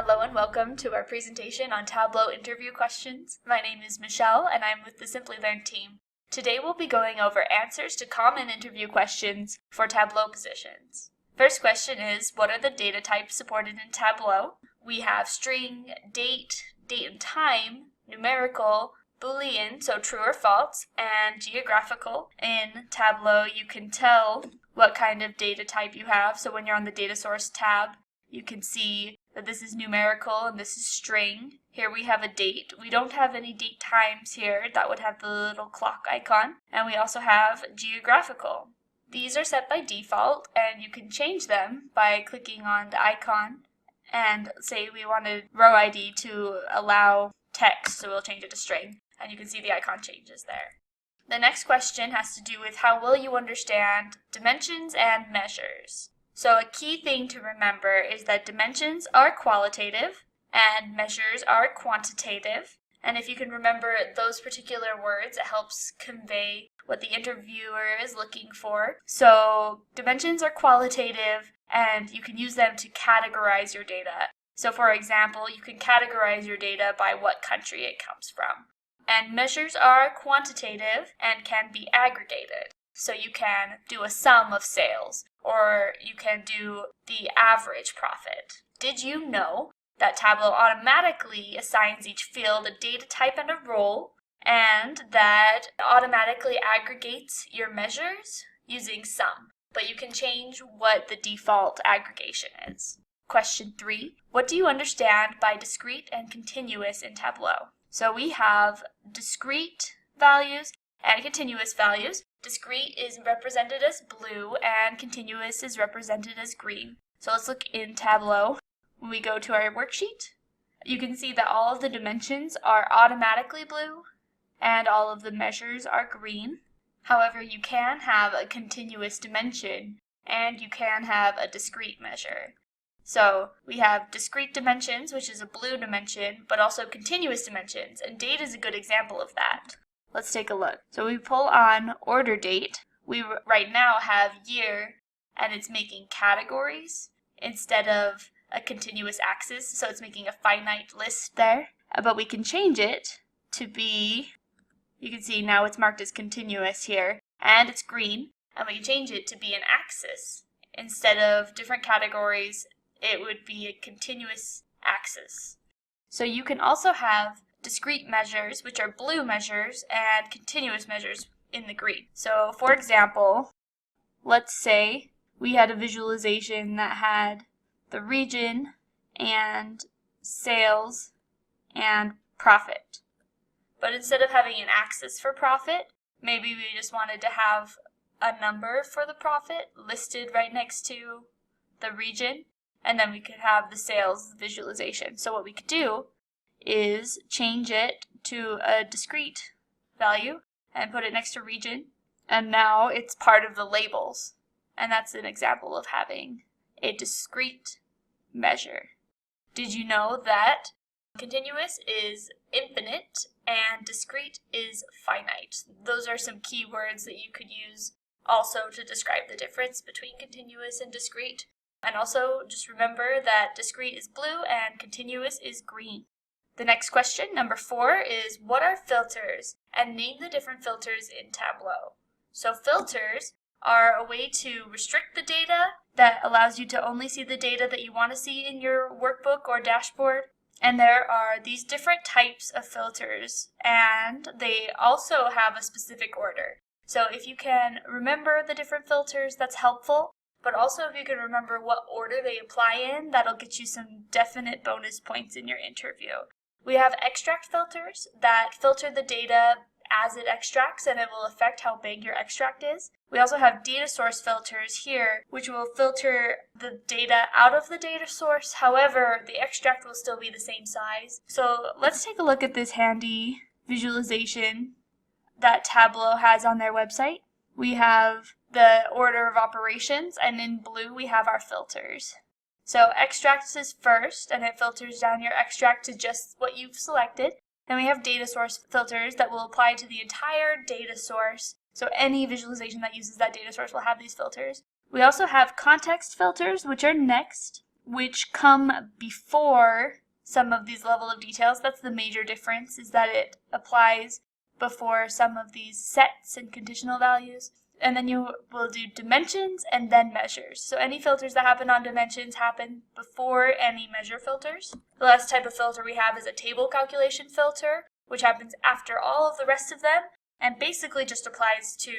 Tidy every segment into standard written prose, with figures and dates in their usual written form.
Hello and welcome to our presentation on Tableau interview questions. My name is Michelle and I'm with the Simplilearn team. Today we'll be going over answers to common interview questions for Tableau positions. First question is, what are the data types supported in Tableau? We have string, date and time, numerical, Boolean, so true or false, and geographical. In Tableau you can tell what kind of data type you have, so when you're on the data source tab, you can see that this is numerical and this is string. Here we have a date. We don't have any date times here. That would have the little clock icon. And we also have geographical. These are set by default and you can change them by clicking on the icon and say we wanted row ID to allow text, so we'll change it to string. And you can see the icon changes there. The next question has to do with how well you understand dimensions and measures. So a key thing to remember is that dimensions are qualitative and measures are quantitative. And if you can remember those particular words, it helps convey what the interviewer is looking for. So dimensions are qualitative and you can use them to categorize your data. So for example, you can categorize your data by what country it comes from. And measures are quantitative and can be aggregated. So you can do a sum of sales, or you can do the average profit. Did you know that Tableau automatically assigns each field a data type and a role, and that it automatically aggregates your measures using sum? But you can change what the default aggregation is. Question 3. What do you understand by discrete and continuous in Tableau? So we have discrete values and continuous values. Discrete is represented as blue and continuous is represented as green. So let's look in Tableau. When we go to our worksheet, you can see that all of the dimensions are automatically blue and all of the measures are green. However, you can have a continuous dimension and you can have a discrete measure. So we have discrete dimensions, which is a blue dimension, but also continuous dimensions, and date is a good example of that. Let's take a look. So we pull on order date. We right now have year and it's making categories instead of a continuous axis. So it's making a finite list there. But we can change it to be, you can see now it's marked as continuous here and it's green. And we can change it to be an axis. Instead of different categories, it would be a continuous axis. So you can also have discrete measures, which are blue measures, and continuous measures in the green. So for example, let's say we had a visualization that had the region and sales and profit. But instead of having an axis for profit, maybe we just wanted to have a number for the profit listed right next to the region, and then we could have the sales visualization. So what we could do is change it to a discrete value and put it next to region, and now it's part of the labels, and that's an example of having a discrete measure. Did you know that continuous is infinite and discrete is finite? Those are some key words that you could use also to describe the difference between continuous and discrete. And also just remember that discrete is blue and continuous is green. The next question, number 4, is what are filters? And name the different filters in Tableau. So filters are a way to restrict the data that allows you to only see the data that you want to see in your workbook or dashboard. And there are these different types of filters, and they also have a specific order. So if you can remember the different filters, that's helpful. But also if you can remember what order they apply in, that'll get you some definite bonus points in your interview. We have extract filters that filter the data as it extracts, and it will affect how big your extract is. We also have data source filters here, which will filter the data out of the data source. However, the extract will still be the same size. So let's take a look at this handy visualization that Tableau has on their website. We have the order of operations, and in blue we have our filters. So extract is first, and it filters down your extract to just what you've selected. Then we have data source filters that will apply to the entire data source. So any visualization that uses that data source will have these filters. We also have context filters, which are next. which come before some of these level of details. That's the major difference, is that it applies before some of these sets and conditional values. And then you will do dimensions and then measures. So any filters that happen on dimensions happen before any measure filters. The last type of filter we have is a table calculation filter, which happens after all of the rest of them and basically just applies to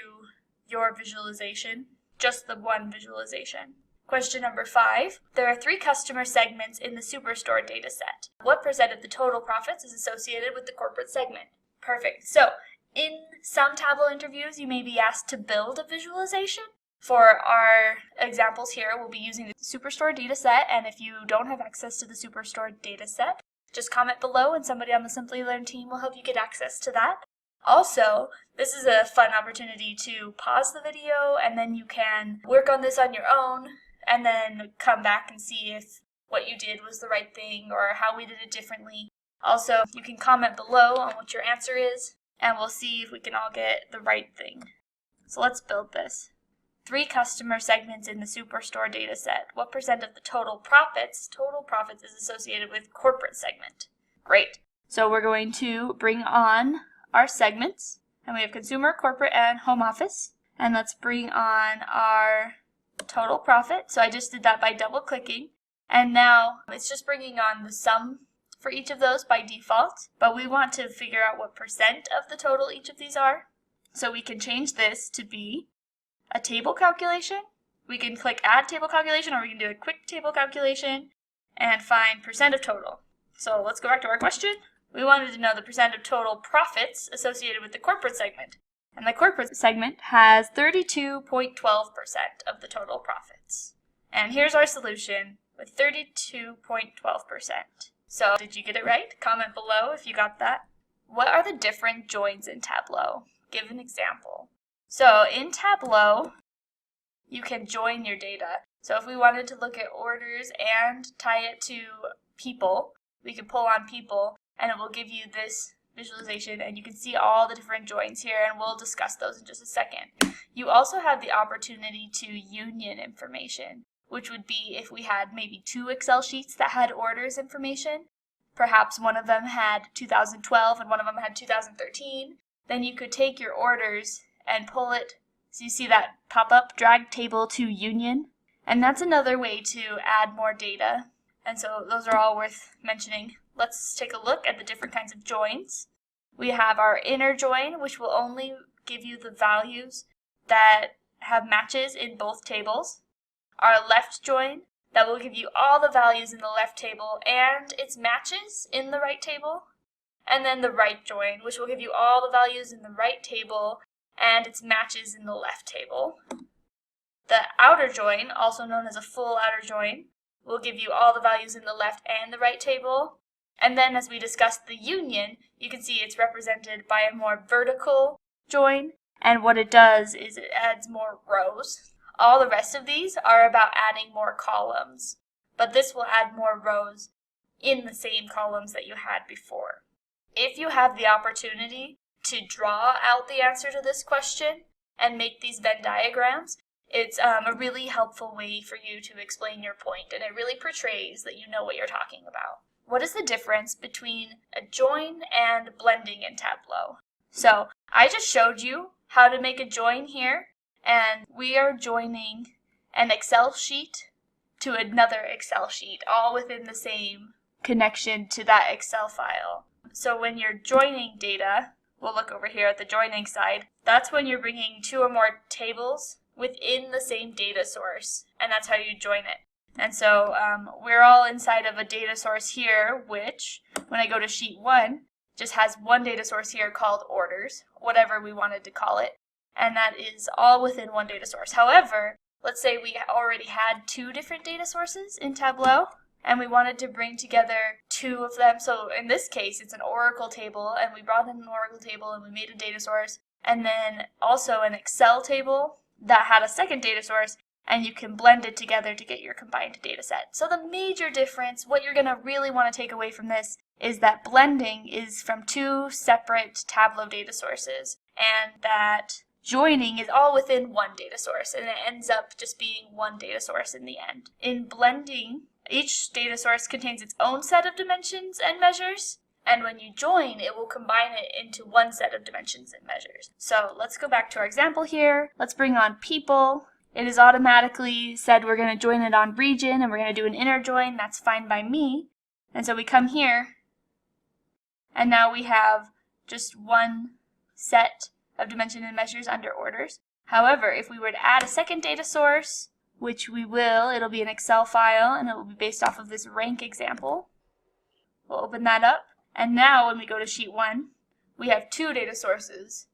your visualization, just the one visualization. Question number 5. There are 3 customer segments in the Superstore dataset. What % of the total profits is associated with the corporate segment? Perfect. So in some Tableau interviews, you may be asked to build a visualization. For our examples here, we'll be using the Superstore dataset, and if you don't have access to the Superstore dataset, just comment below and somebody on the Simplilearn team will help you get access to that. Also, this is a fun opportunity to pause the video and then you can work on this on your own and then come back and see if what you did was the right thing or how we did it differently. Also, you can comment below on what your answer is, and we'll see if we can all get the right thing. So let's build this. 3 customer segments in the Superstore dataset. What % of the total profits is associated with corporate segment? Great. So we're going to bring on our segments, and we have consumer, corporate, and home office. And let's bring on our total profit. So I just did that by double clicking. And now it's just bringing on the sum for each of those by default, but we want to figure out what % of the total each of these are. So we can change this to be a table calculation. We can click add table calculation, or we can do a quick table calculation and find % of total. So let's go back to our question. We wanted to know the % of total profits associated with the corporate segment. And the corporate segment has 32.12% of the total profits. And here's our solution with 32.12%. So did you get it right? Comment below if you got that. What are the different joins in Tableau? Give an example. So in Tableau, you can join your data. So if we wanted to look at orders and tie it to people, we could pull on people and it will give you this visualization, and you can see all the different joins here, and we'll discuss those in just a second. You also have the opportunity to union information, which would be if we had maybe 2 Excel sheets that had orders information. Perhaps one of them had 2012 and one of them had 2013. Then you could take your orders and pull it. So you see that pop up, drag table to union. And that's another way to add more data. And so those are all worth mentioning. Let's take a look at the different kinds of joins. We have our inner join, which will only give you the values that have matches in both tables. Our left join, that will give you all the values in the left table and its matches in the right table. And then the right join, which will give you all the values in the right table and its matches in the left table. The outer join, also known as a full outer join, will give you all the values in the left and the right table. And then as we discussed the union, you can see it's represented by a more vertical join, and what it does is it adds more rows. All the rest of these are about adding more columns, but this will add more rows in the same columns that you had before. If you have the opportunity to draw out the answer to this question and make these Venn diagrams, it's a really helpful way for you to explain your point, and it really portrays that you know what you're talking about. What is the difference between a join and blending in Tableau? So I just showed you how to make a join here, and we are joining an Excel sheet to another Excel sheet, all within the same connection to that Excel file. So when you're joining data, we'll look over here at the joining side, that's when you're bringing 2 or more tables within the same data source, and that's how you join it. And so we're all inside of a data source here, which, when I go to sheet 1, just has one data source here called orders, whatever we wanted to call it, and that is all within one data source. However, let's say we already had 2 different data sources in Tableau, and we wanted to bring together 2 of them. So in this case, it's an Oracle table, and we brought in an Oracle table, and we made a data source, and then also an Excel table that had a second data source, and you can blend it together to get your combined data set. So the major difference, what you're going to really want to take away from this, is that blending is from 2 separate Tableau data sources, and that joining is all within one data source, and it ends up just being one data source in the end. In blending, Each data source contains its own set of dimensions and measures, and when you join, it will combine it into one set of dimensions and measures. So let's go back to our example here. Let's bring on people. It is automatically said we're going to join it on region, and we're going to do an inner join. That's fine by me. And so we come here, and now we have just one set of dimension and measures under orders. However, if we were to add a second data source, which we will, it'll be an Excel file, and it will be based off of this rank example. We'll open that up. And now when we go to sheet 1, we have two data sources.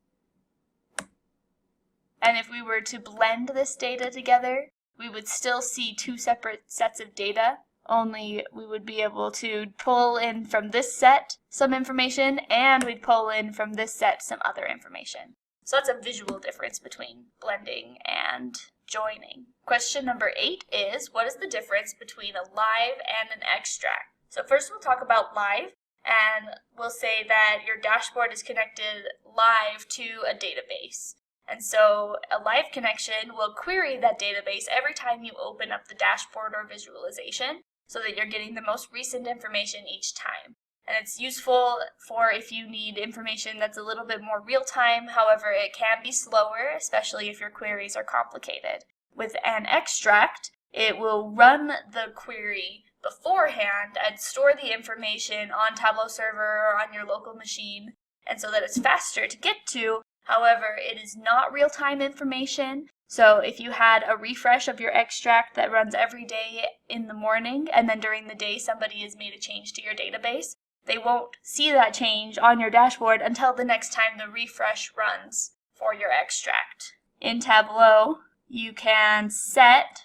And if we were to blend this data together, we would still see two separate sets of data, only we would be able to pull in from this set some information, and we'd pull in from this set some other information. So that's a visual difference between blending and joining. Question number 8 is, what is the difference between a live and an extract? So first we'll talk about live. And we'll say that your dashboard is connected live to a database. And so a live connection will query that database every time you open up the dashboard or visualization so that you're getting the most recent information each time. And it's useful for if you need information that's a little bit more real-time. However, it can be slower, especially if your queries are complicated. With an extract, it will run the query beforehand and store the information on Tableau server or on your local machine, and so that it's faster to get to. However, it is not real-time information, so if you had a refresh of your extract that runs every day in the morning, and then during the day somebody has made a change to your database, they won't see that change on your dashboard until the next time the refresh runs for your extract. In Tableau, you can set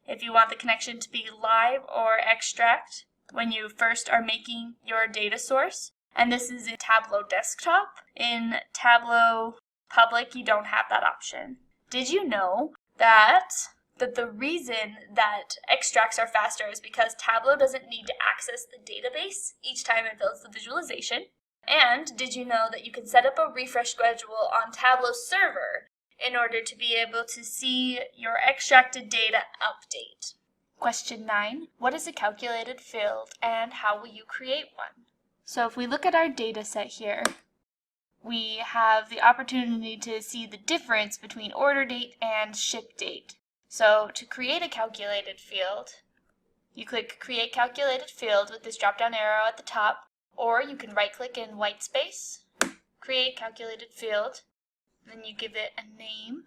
if you want the connection to be live or extract when you first are making your data source. And this is in Tableau Desktop. In Tableau Public, you don't have that option. Did you know that the reason that extracts are faster is because Tableau doesn't need to access the database each time it builds the visualization? And did you know that you can set up a refresh schedule on Tableau server in order to be able to see your extracted data update? Question 9. What is a calculated field and how will you create one? So if we look at our data set here, we have the opportunity to see the difference between order date and ship date. So to create a calculated field, you click Create Calculated Field with this drop-down arrow at the top, or you can right-click in white space, Create Calculated Field, then you give it a name,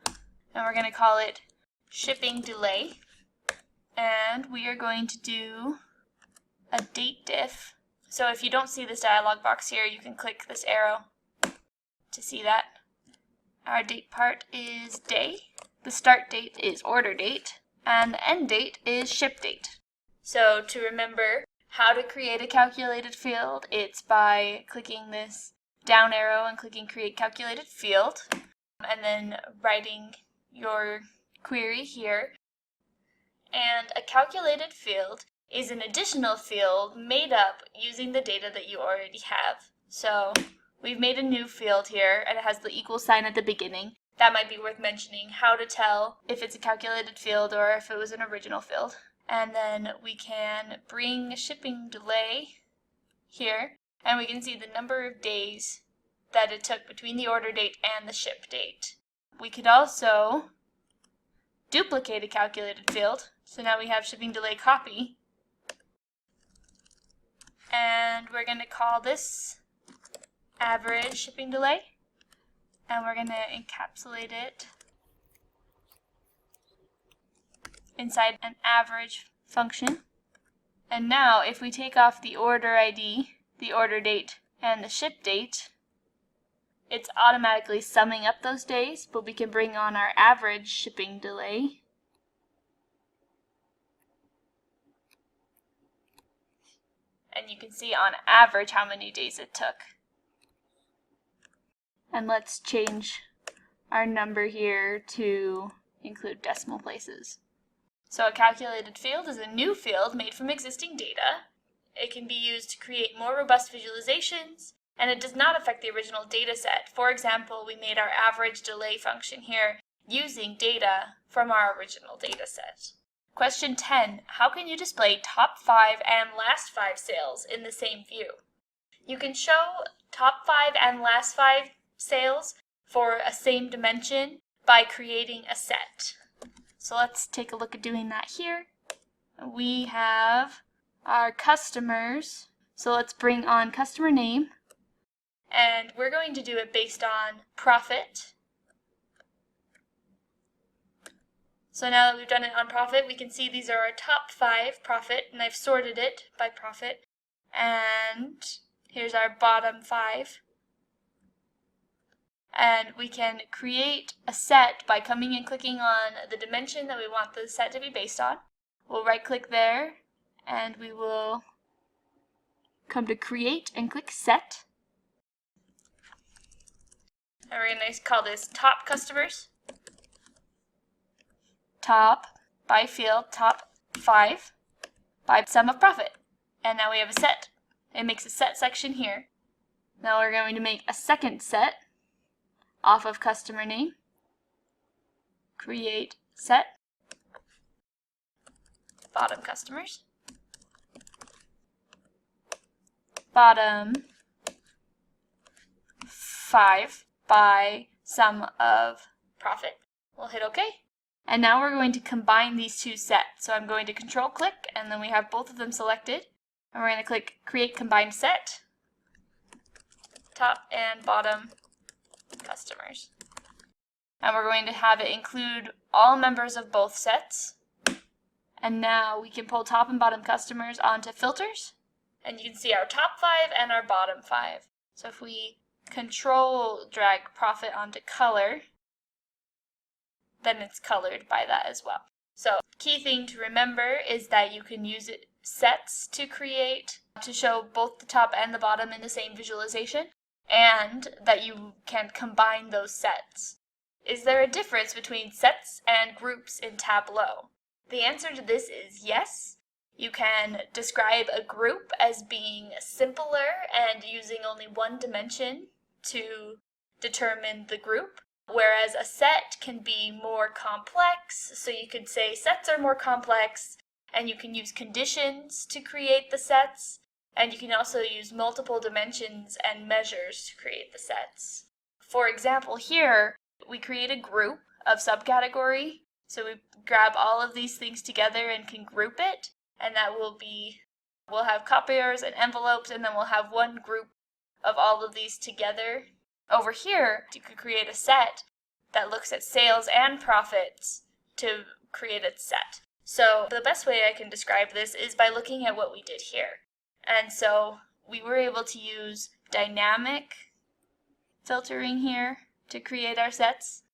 and we're going to call it shipping delay, and we are going to do a date diff. So if you don't see this dialog box here, you can click this arrow to see that. Our date part is day, the start date is order date, and the end date is ship date. So to remember how to create a calculated field, it's by clicking this down arrow and clicking Create Calculated Field, and then writing your query here. And a calculated field is an additional field made up using the data that you already have. So we've made a new field here, and it has the equal sign at the beginning. That might be worth mentioning, how to tell if it's a calculated field or if it was an original field. And then we can bring shipping delay here, and we can see the number of days that it took between the order date and the ship date. We could also duplicate a calculated field. So now we have shipping delay copy. And we're going to call this average shipping delay. And we're going to encapsulate it inside an average function. And now if we take off the order ID, the order date, and the ship date, it's automatically summing up those days, but we can bring on our average shipping delay. And you can see on average how many days it took. And let's change our number here to include decimal places. So a calculated field is a new field made from existing data. It can be used to create more robust visualizations, and it does not affect the original data set. For example, we made our average delay function here using data from our original data set. Question 10. How can you display top 5 and last 5 sales in the same view? You can show top 5 and last 5 sales for a same dimension by creating a set. So let's take a look at doing that here. We have our customers. So let's bring on customer name. And we're going to do it based on profit. So now that we've done it on profit, we can see these are our top 5 profit, and I've sorted it by profit. And here's our bottom 5. And we can create a set by coming and clicking on the dimension that we want the set to be based on. We'll right click there, and we will come to create and click set. And we're going to call this top customers. Top by field, top 5 by sum of profit. And now we have a set. It makes a set section here. Now we're going to make a second set off of customer name. Create set. Bottom customers. Bottom 5 by sum of profit. We'll hit OK. And now we're going to combine these two sets. So I'm going to control click, and then we have both of them selected. And we're going to click create combined set. Top and bottom customers. And we're going to have it include all members of both sets. And now we can pull top and bottom customers onto filters. And you can see our top 5 and our bottom 5. So if we control drag profit onto color, then it's colored by that as well. So key thing to remember is that you can use sets to show both the top and the bottom in the same visualization, and that you can combine those sets. Is there a difference between sets and groups in Tableau? The answer to this is yes. You can describe a group as being simpler and using only one dimension to determine the group, whereas a set can be more complex. So you could say sets are more complex, and you can use conditions to create the sets, and you can also use multiple dimensions and measures to create the sets. For example, here we create a group of subcategory. So we grab all of these things together and can group it, and that we'll have copiers and envelopes, and then we'll have one group of all of these together. Over here, you could create a set that looks at sales and profits to create a set. So the best way I can describe this is by looking at what we did here. And so we were able to use dynamic filtering here to create our sets,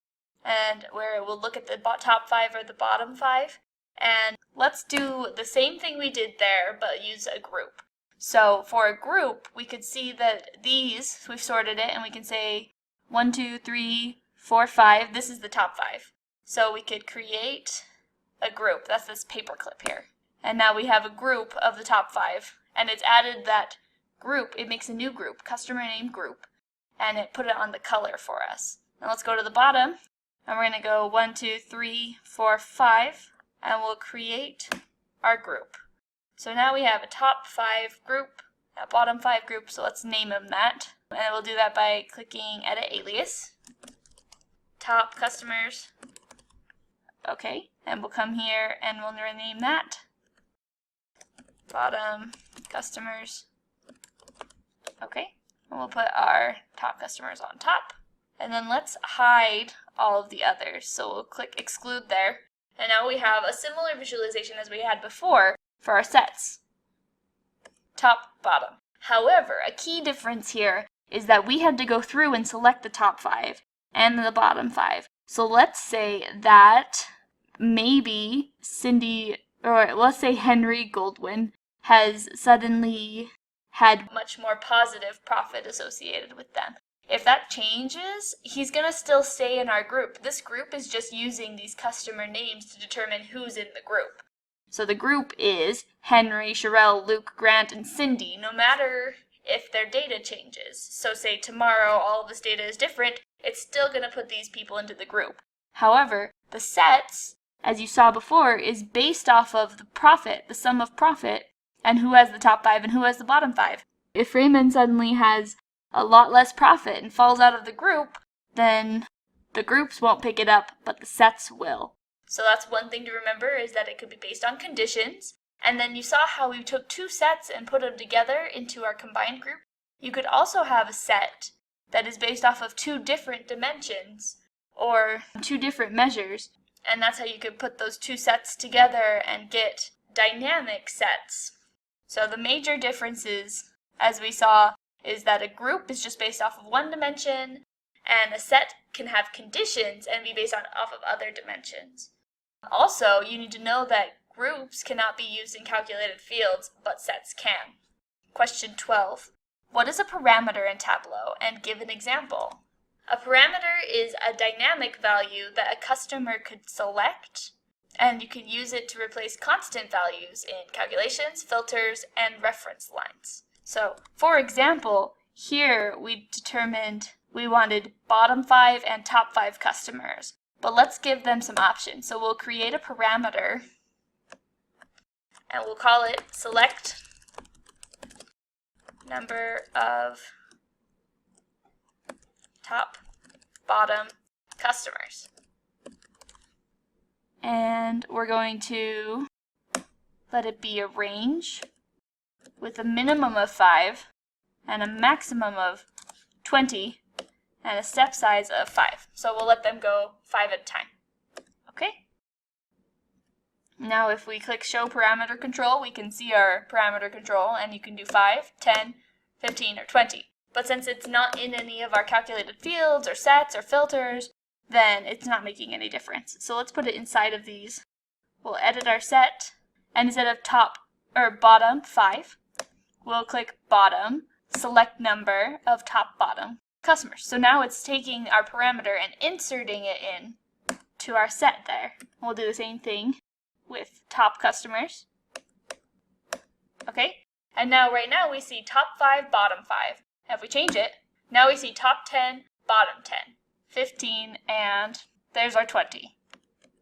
and where it will look at the top 5 or the bottom 5. And let's do the same thing we did there, but use a group. So for a group, we could see that these, we've sorted it, and we can say 1, 2, 3, 4, 5. This is the top 5. So we could create a group. That's this paperclip here. And now we have a group of the top 5. And it's added that group. It makes a new group, customer name group. And it put it on the color for us. Now let's go to the bottom. And we're going to go 1, 2, 3, 4, 5. And we'll create our group. So now we have a top 5 group, a bottom 5 group, so let's name them that. And we'll do that by clicking Edit Alias. Top customers. Okay, and we'll come here and we'll rename that. Bottom customers. Okay, and we'll put our top customers on top. And then let's hide all of the others. So we'll click Exclude there. And now we have a similar visualization as we had before for our sets. Top, bottom. However, a key difference here is that we had to go through and select the top 5 and the bottom 5. So let's say that maybe Cindy, or let's say Henry Goldwyn, has suddenly had much more positive profit associated with them. If that changes, he's going to still stay in our group. This group is just using these customer names to determine who's in the group. So the group is Henry, Sherelle, Luke, Grant, and Cindy, no matter if their data changes. So say tomorrow all of this data is different, it's still going to put these people into the group. However, the sets as you saw before, is based off of the profit, the sum of profit, and who has the top 5 and who has the bottom 5. If Raymond suddenly has a lot less profit and falls out of the group, then the groups won't pick it up, but the sets will. So that's one thing to remember, is that it could be based on conditions. And then you saw how we took 2 sets and put them together into our combined group. You could also have a set that is based off of 2 different dimensions or 2 different measures. And that's how you could put those 2 sets together and get dynamic sets. So the major differences, as we saw, is that a group is just based off of 1 dimension, and a set can have conditions and be based off of other dimensions. Also, you need to know that groups cannot be used in calculated fields, but sets can. Question 12. What is a parameter in Tableau, and give an example? A parameter is a dynamic value that a customer could select, and you can use it to replace constant values in calculations, filters, and reference lines. So, for example, here we determined we wanted bottom 5 and top 5 customers, but let's give them some options. So we'll create a parameter, and we'll call it select number of top, bottom customers. And we're going to let it be a range with a minimum of 5 and a maximum of 20 and a step size of 5. So we'll let them go 5 at a time. Okay? Now if we click show parameter control, we can see our parameter control, and you can do 5, 10, 15, or 20. But since it's not in any of our calculated fields or sets or filters, then it's not making any difference. So let's put it inside of these. We'll edit our set, and instead of top or bottom 5, we'll click bottom, select number of top bottom customers. So now it's taking our parameter and inserting it in to our set there. We'll do the same thing with top customers. Okay, and now right now we see top 5, bottom 5. If we change it, now we see top 10, bottom 10, 15, and there's our 20.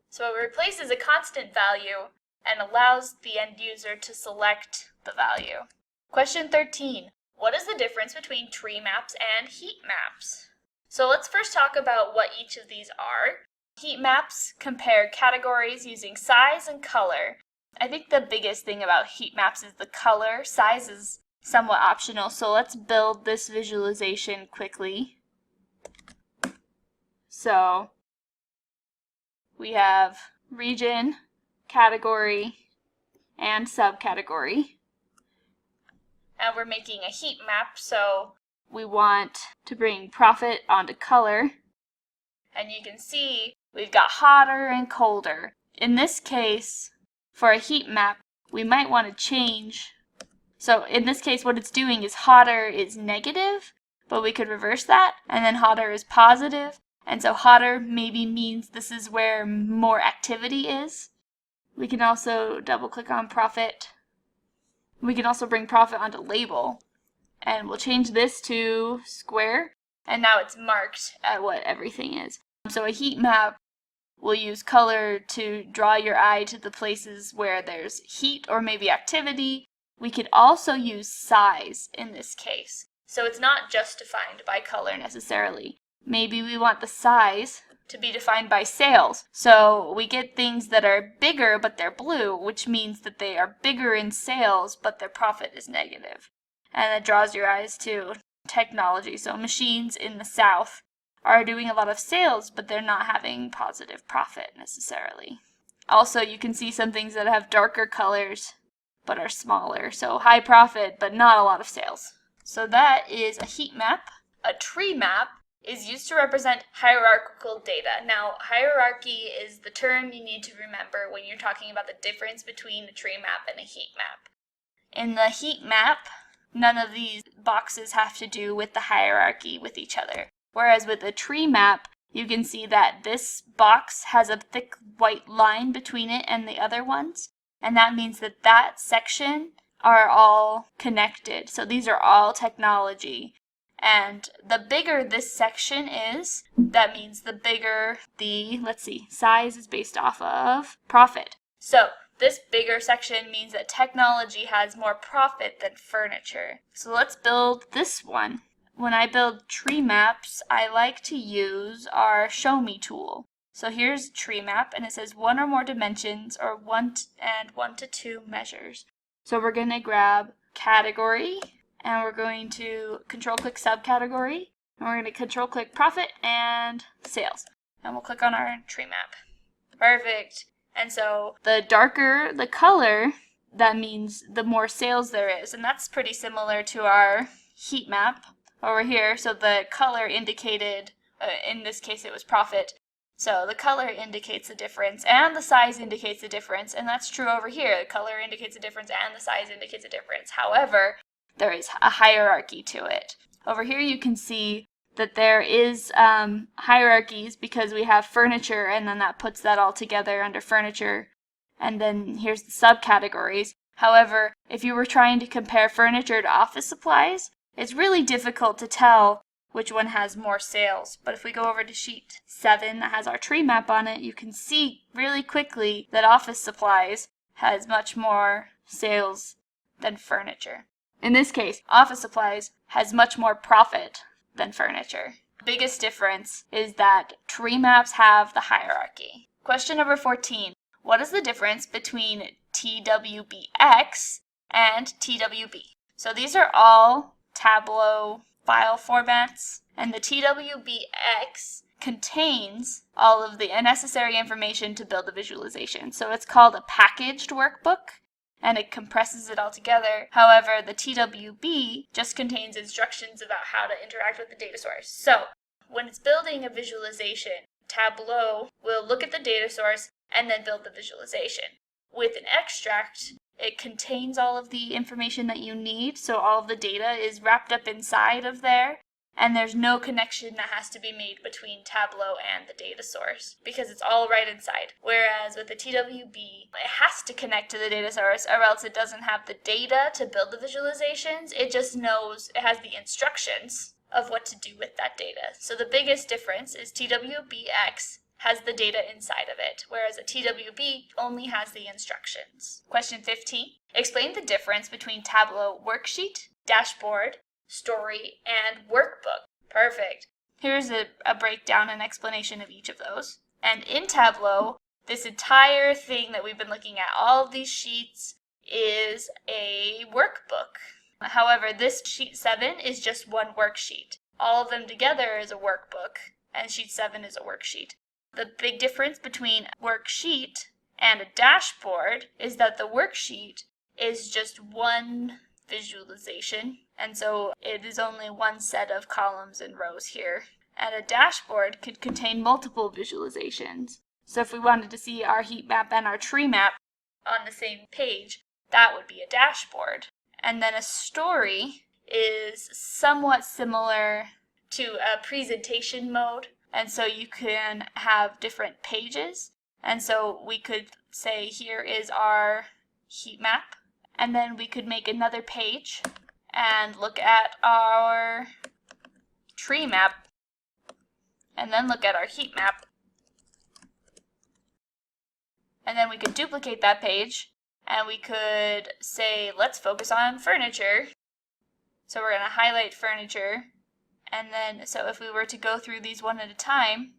So it replaces a constant value and allows the end user to select the value. Question 13. What is the difference between tree maps and heat maps? So let's first talk about what each of these are. Heat maps compare categories using size and color. I think the biggest thing about heat maps is the color. Size is somewhat optional, so let's build this visualization quickly. So we have region, category, and subcategory. And we're making a heat map, so we want to bring profit onto color. And you can see we've got hotter and colder. In this case, for a heat map, we might want to change. So in this case, what it's doing is hotter is negative, but we could reverse that, and then hotter is positive. And so hotter maybe means this is where more activity is. We can also double click on profit. We can also bring profit onto label, and we'll change this to square, and now it's marked at what everything is. So a heat map will use color to draw your eye to the places where there's heat or maybe activity. We could also use size in this case. So it's not just defined by color necessarily. Maybe we want the size to be defined by sales. So we get things that are bigger but they're blue, which means that they are bigger in sales but their profit is negative. And it draws your eyes to technology. So machines in the South are doing a lot of sales, but they're not having positive profit necessarily. Also, you can see some things that have darker colors but are smaller. So high profit but not a lot of sales. So that is a heat map. A tree map is used to represent hierarchical data. Now, hierarchy is the term you need to remember when you're talking about the difference between a tree map and a heat map. In the heat map, none of these boxes have to do with the hierarchy with each other. Whereas with a tree map, you can see that this box has a thick white line between it and the other ones, and that means that that section are all connected. So these are all technology. And the bigger this section is, that means the bigger the, size is based off of profit. So this bigger section means that technology has more profit than furniture. So let's build this one. When I build tree maps, I like to use our Show Me tool. So here's a tree map, and it says 1 or more dimensions or 1 to 2 measures. So we're going to grab category, and we're going to control-click subcategory, and we're going to control-click profit and sales. And we'll click on our tree map. Perfect. And so the darker the color, that means the more sales there is. And that's pretty similar to our heat map over here. So the color indicated, in this case it was profit. So the color indicates the difference and the size indicates the difference. And that's true over here. The color indicates a difference and the size indicates a difference. However, there is a hierarchy to it. Over here you can see that there is hierarchies because we have furniture, and then that puts that all together under furniture. And then here's the subcategories. However, if you were trying to compare furniture to office supplies, it's really difficult to tell which one has more sales. But if we go over to sheet 7 that has our tree map on it, you can see really quickly that office supplies has much more sales than furniture. In this case, office supplies has much more profit than furniture. The biggest difference is that tree maps have the hierarchy. Question number 14. What is the difference between twbx and twb? So these are all Tableau file formats, and the twbx contains all of the necessary information to build a visualization. So it's called a packaged workbook, and it compresses it all together. However, the TWB just contains instructions about how to interact with the data source. So when it's building a visualization, Tableau will look at the data source and then build the visualization. With an extract, it contains all of the information that you need, so all of the data is wrapped up inside of there, and there's no connection that has to be made between Tableau and the data source because it's all right inside. Whereas with the TWB, it has to connect to the data source or else it doesn't have the data to build the visualizations. It just knows, it has the instructions of what to do with that data. So the biggest difference is twbx has the data inside of it, whereas a TWB only has the instructions. Question 15. Explain the difference between Tableau worksheet, dashboard, story, and workbook. Perfect. Here's a breakdown and explanation of each of those. And in Tableau, this entire thing that we've been looking at, all of these sheets, is a workbook. However, this sheet 7 is just one worksheet. All of them together is a workbook, and sheet 7 is a worksheet. The big difference between worksheet and a dashboard is that the worksheet is just one visualization, and so it is only one set of columns and rows here. And a dashboard could contain multiple visualizations. So if we wanted to see our heat map and our tree map on the same page, that would be a dashboard. And then a story is somewhat similar to a presentation mode. And so you can have different pages. And so we could say here is our heat map. And then we could make another page and look at our tree map. And then look at our heat map. And then we could duplicate that page. And we could say, let's focus on furniture. So we're going to highlight furniture. And then, so if we were to go through these one at a time,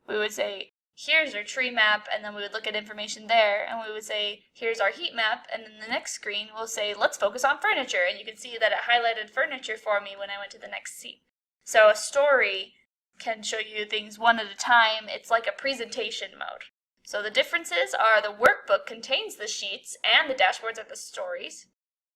we would say, here's our tree map, and then we would look at information there, and we would say, here's our heat map, and then the next screen we'll say, let's focus on furniture. And you can see that it highlighted furniture for me when I went to the next seat. So a story can show you things one at a time. It's like a presentation mode. So the differences are the workbook contains the sheets and the dashboards are the stories.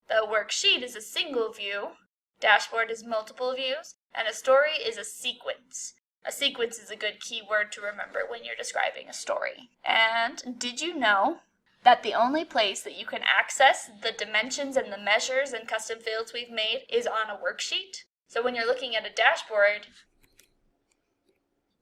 The worksheet is a single view. Dashboard is multiple views, and a story is a sequence. A sequence is a good keyword to remember when you're describing a story. And did you know that the only place that you can access the dimensions and the measures and custom fields we've made is on a worksheet? So when you're looking at a dashboard,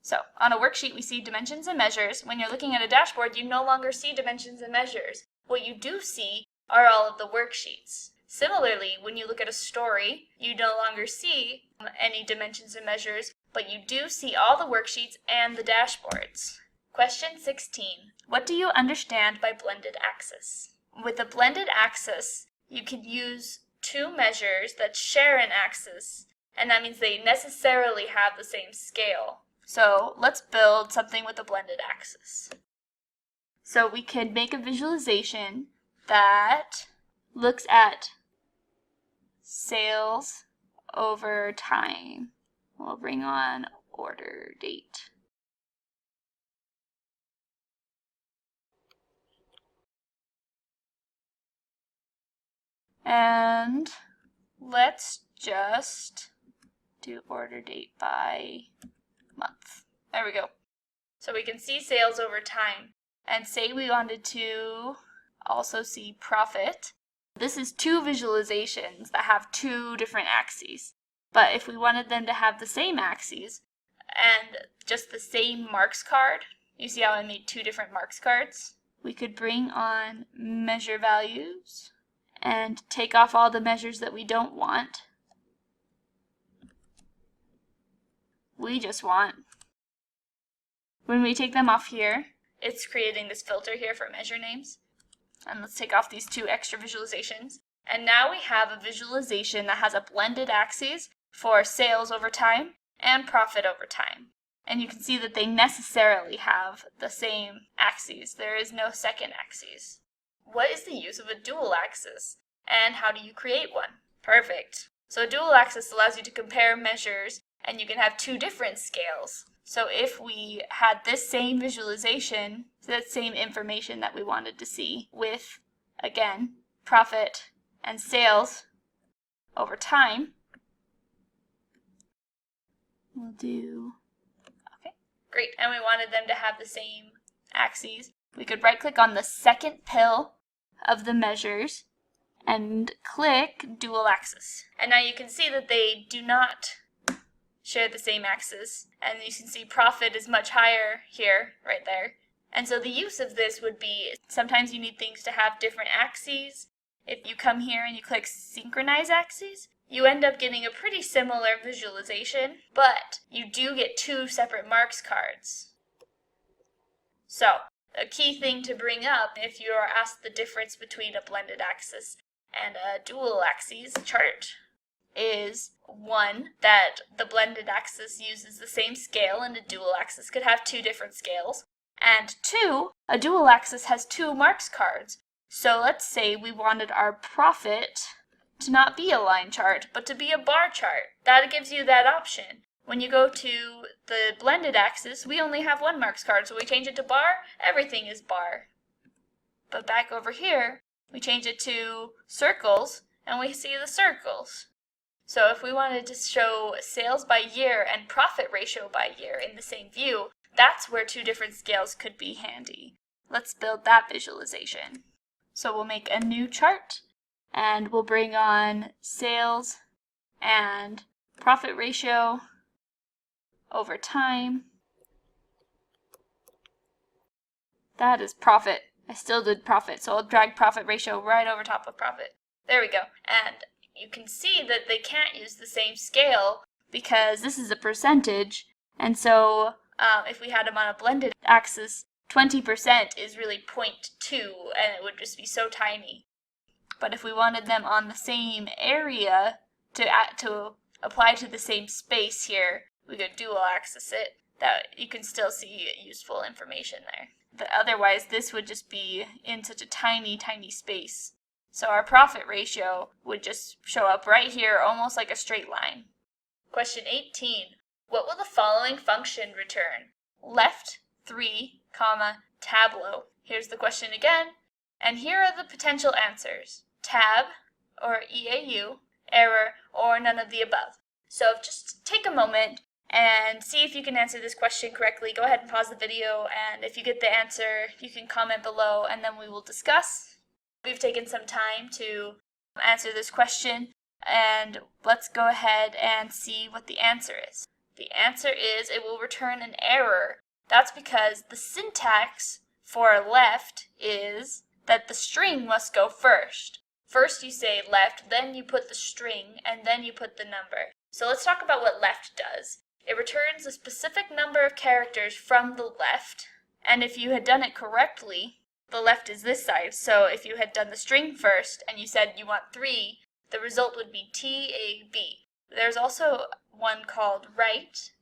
so on a worksheet we see dimensions and measures. When you're looking at a dashboard, you no longer see dimensions and measures. What you do see are all of the worksheets. Similarly, when you look at a story, you no longer see any dimensions and measures, but you do see all the worksheets and the dashboards. Question 16. What do you understand by blended axis? With a blended axis, you can use two measures that share an axis, and that means they necessarily have the same scale. So let's build something with a blended axis. So we can make a visualization that looks at sales over time. We'll bring on order date. And let's just do order date by month. There we go. So we can see sales over time. And say we wanted to also see profit. This is two visualizations that have two different axes. But if we wanted them to have the same axes and just the same marks card, you see how I made two different marks cards? We could bring on measure values and take off all the measures that we don't want. We just want. When we take them off here, it's creating this filter here for measure names. And let's take off these two extra visualizations. And now we have a visualization that has a blended axis for sales over time and profit over time. And you can see that they necessarily have the same axes. There is no second axis. What is the use of a dual axis? And how do you create one? Perfect. So a dual axis allows you to compare measures, and you can have two different scales. So if we had this same visualization, that same information that we wanted to see with, again, profit and sales over time, we'll do, okay, great. And we wanted them to have the same axes. We could right click on the second pill of the measures and click dual axis. And now you can see that they do not share the same axis, and you can see profit is much higher here, right there. And so the use of this would be, sometimes you need things to have different axes. If you come here and you click synchronize axes, you end up getting a pretty similar visualization, but you do get two separate marks cards. So a key thing to bring up if you are asked the difference between a blended axis and a dual axis chart is, one, that the blended axis uses the same scale and a dual axis could have two different scales. And two, a dual axis has two marks cards. So let's say we wanted our profit to not be a line chart, but to be a bar chart. That gives you that option. When you go to the blended axis, we only have one marks card, so we change it to bar, everything is bar. But back over here, we change it to circles, and we see the circles. So if we wanted to show sales by year and profit ratio by year in the same view, that's where two different scales could be handy. Let's build that visualization. So we'll make a new chart, and we'll bring on sales and profit ratio over time. That is profit. I still did profit, so I'll drag profit ratio right over top of profit. There we go. And you can see that they can't use the same scale because this is a percentage, and so if we had them on a blended axis, 20% is really 0.2, and it would just be so tiny. But if we wanted them on the same area to apply to the same space here, we could dual axis it. That you can still see useful information there. But otherwise, this would just be in such a tiny, tiny space. So our profit ratio would just show up right here, almost like a straight line. Question 18. What will the following function return? Left 3, Tableau. Here's the question again. And here are the potential answers. Tab, or EAU, error, or none of the above. So just take a moment and see if you can answer this question correctly. Go ahead and pause the video, and if you get the answer, you can comment below, and then we will discuss. We've taken some time to answer this question, and let's go ahead and see what the answer is. The answer is it will return an error. That's because the syntax for left is that the string must go first. First you say left, then you put the string, and then you put the number. So let's talk about what left does. It returns a specific number of characters from the left, and if you had done it correctly, the left is this side. So if you had done the string first and you said you want 3, the result would be TAB. There's also one called right,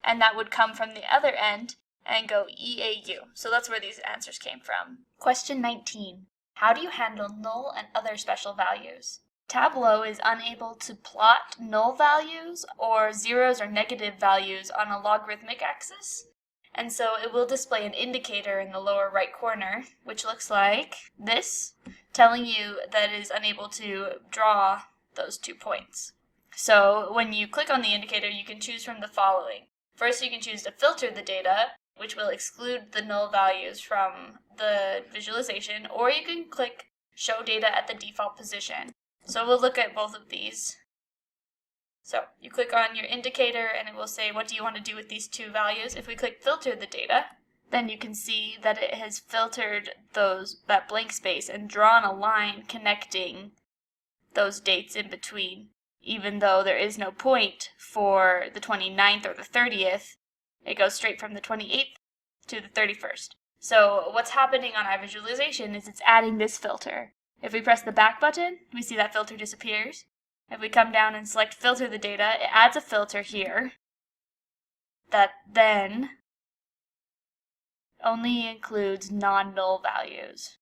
and that would come from the other end and go EAU. So that's where these answers came from. Question 19. How do you handle null and other special values? Tableau is unable to plot null values or zeros or negative values on a logarithmic axis. And so it will display an indicator in the lower right corner, which looks like this, telling you that it is unable to draw those 2 points. So when you click on the indicator, you can choose from the following. First, you can choose to filter the data, which will exclude the null values from the visualization, or you can click Show Data at the Default Position. So we'll look at both of these. So you click on your indicator and it will say, what do you want to do with these 2 values? If we click Filter the Data, then you can see that it has filtered that blank space and drawn a line connecting those dates in between. Even though there is no point for the 29th or the 30th, it goes straight from the 28th to the 31st. So what's happening on our visualization is it's adding this filter. If we press the back button, we see that filter disappears. If we come down and select Filter the Data, it adds a filter here that then only includes non-null values.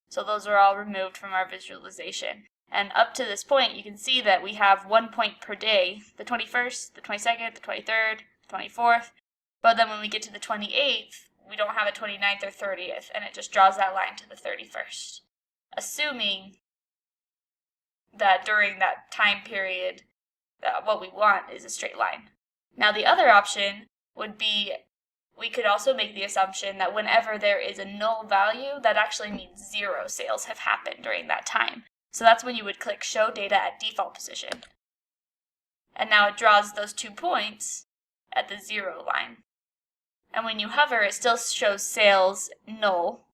So those are all removed from our visualization. And up to this point, you can see that we have 1 point per day, the 21st, the 22nd, the 23rd, the 24th. But then when we get to the 28th, we don't have a 29th or 30th, and it just draws that line to the 31st. Assuming that during that time period, what we want is a straight line. Now the other option would be, we could also make the assumption that whenever there is a null value, that actually means 0 sales have happened during that time. So that's when you would click Show Data at Default Position. And now it draws those 2 points at the 0 line. And when you hover, it still shows sales null.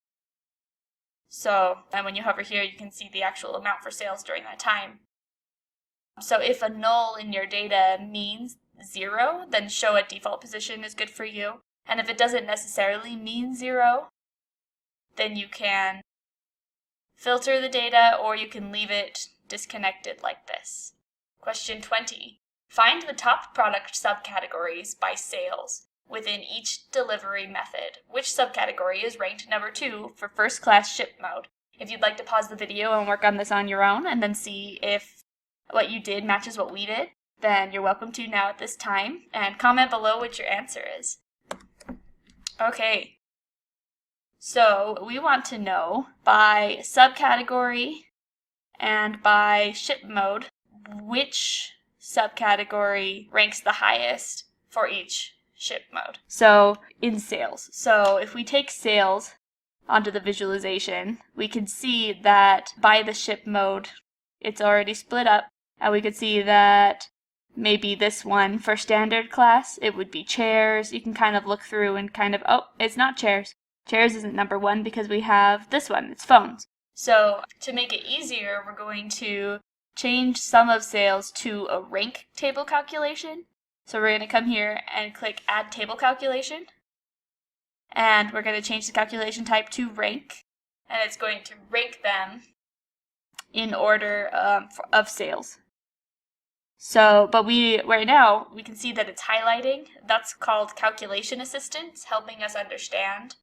So, and when you hover here, you can see the actual amount for sales during that time. So if a null in your data means 0, then Show at Default Position is good for you. And if it doesn't necessarily mean 0, then you can filter the data, or you can leave it disconnected like this. Question 20. Find the top product subcategories by sales within each delivery method. Which subcategory is ranked number 2 for first class ship mode? If you'd like to pause the video and work on this on your own and then see if what you did matches what we did, then you're welcome to now at this time, and comment below what your answer is. Okay. So we want to know by subcategory and by ship mode which subcategory ranks the highest for each ship mode. So in sales. So if we take sales onto the visualization, we can see that by the ship mode, it's already split up, and we could see that maybe this one for standard class, it would be chairs. You can kind of look through and kind of, oh, it's not chairs. Chairs isn't number 1 because we have this one, it's phones. So to make it easier, we're going to change sum of sales to a rank table calculation. So we're going to come here and click Add Table Calculation. And we're going to change the calculation type to rank. And it's going to rank them in order of sales. So, but right now, we can see that it's highlighting. That's called Calculation Assistance, helping us understand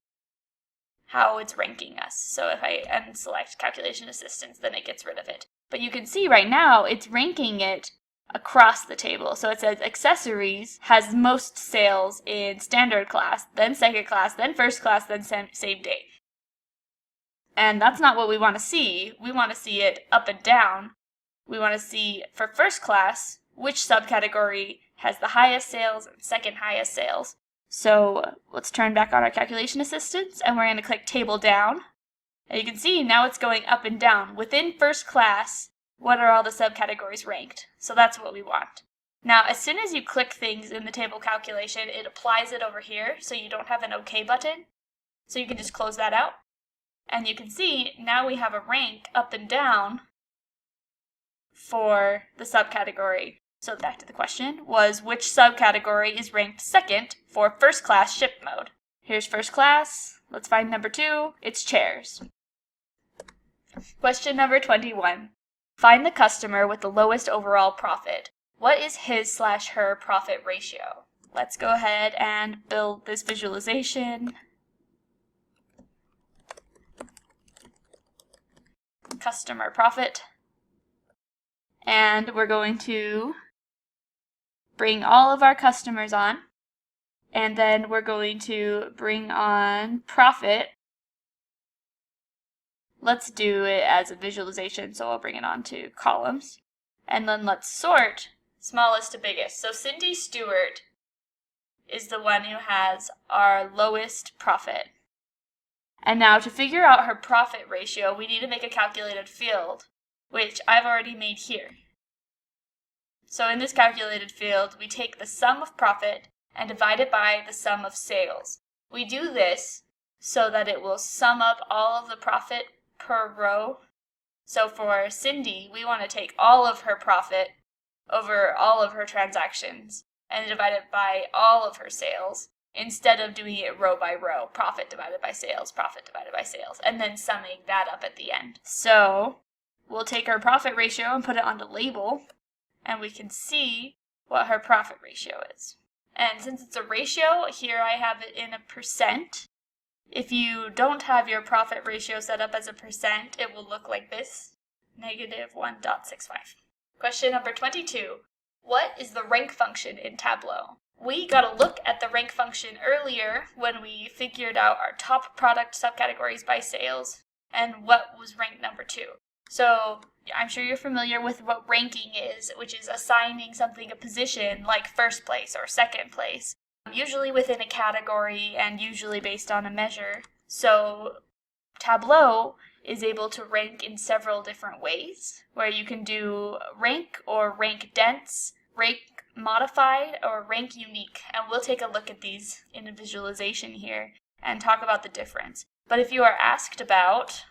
how it's ranking us. So if I unselect Calculation Assistance, then it gets rid of it. But you can see right now, it's ranking it across the table. So it says accessories has most sales in standard class, then second class, then first class, then same day. And that's not what we want to see. We want to see it up and down. We want to see for first class which subcategory has the highest sales and second highest sales. So let's turn back on our calculation assistance, and we're going to click table down. And you can see now it's going up and down. Within first class, what are all the subcategories ranked? So that's what we want. Now, as soon as you click things in the table calculation, it applies it over here, so you don't have an OK button. So you can just close that out. And you can see now we have a rank up and down for the subcategory. So back to the question was, which subcategory is ranked second for first class ship mode? Here's first class. Let's find number 2. It's chairs. Question number 21. Find the customer with the lowest overall profit. What is his/her profit ratio? Let's go ahead and build this visualization. Customer profit. And we're going to bring all of our customers on. And then we're going to bring on profit. Let's do it as a visualization, so I'll bring it onto columns. And then let's sort smallest to biggest. So Cindy Stewart is the one who has our lowest profit. And now to figure out her profit ratio, we need to make a calculated field, which I've already made here. So in this calculated field, we take the sum of profit and divide it by the sum of sales. We do this so that it will sum up all of the profit per row. So for Cindy, we want to take all of her profit over all of her transactions and divide it by all of her sales, instead of doing it row by row, profit divided by sales, and then summing that up at the end. So we'll take our profit ratio and put it on the label, and we can see what her profit ratio is. And since it's a ratio, here I have it in a percent. If you don't have your profit ratio set up as a percent, it will look like this, -1.65. Question number 22. What is the rank function in Tableau? We got a look at the rank function earlier when we figured out our top product subcategories by sales and what was ranked number 2. So I'm sure you're familiar with what ranking is, which is assigning something a position like first place or second place, usually within a category and usually based on a measure. So Tableau is able to rank in several different ways, where you can do rank or rank dense, rank modified, or rank unique. And we'll take a look at these in a visualization here and talk about the difference. But if you are asked about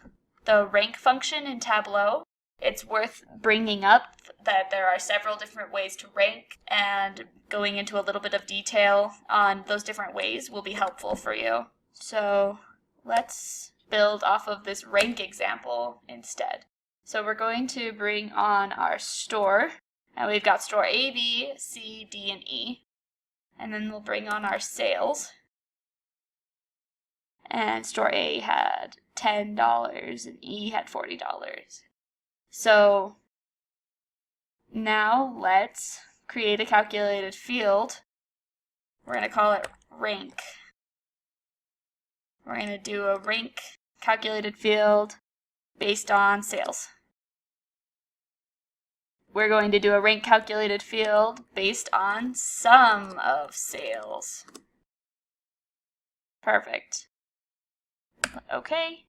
the rank function in Tableau, it's worth bringing up that there are several different ways to rank, and going into a little bit of detail on those different ways will be helpful for you. So let's build off of this rank example instead. So we're going to bring on our store, and we've got store A, B, C, D, and E. And then we'll bring on our sales. And store A had $10 and E had $40. So now let's create a calculated field. We're going to call it rank. We're going to do a rank calculated field based on sales. We're going to do a rank calculated field based on sum of sales. Perfect. Okay.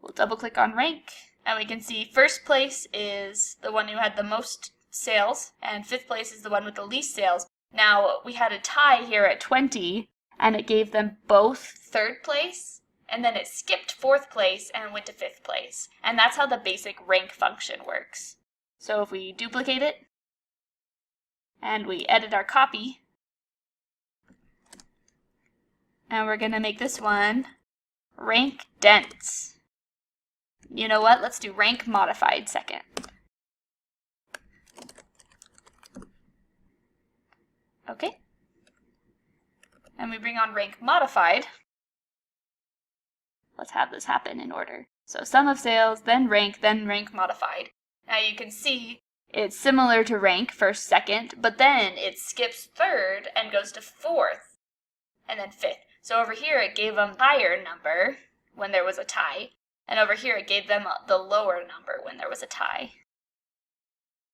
We'll double click on rank, and we can see first place is the one who had the most sales, and fifth place is the one with the least sales. Now, we had a tie here at 20, and it gave them both third place, and then it skipped fourth place and went to fifth place. And that's how the basic rank function works. So if we duplicate it, and we edit our copy, and we're going to make this one rank dense. You know what? Let's do rank modified second. Okay. And we bring on rank modified. Let's have this happen in order. So sum of sales, then rank modified. Now you can see it's similar to rank first, second, but then it skips third and goes to fourth, and then fifth. So over here it gave them a higher number when there was a tie, and over here it gave them the lower number when there was a tie.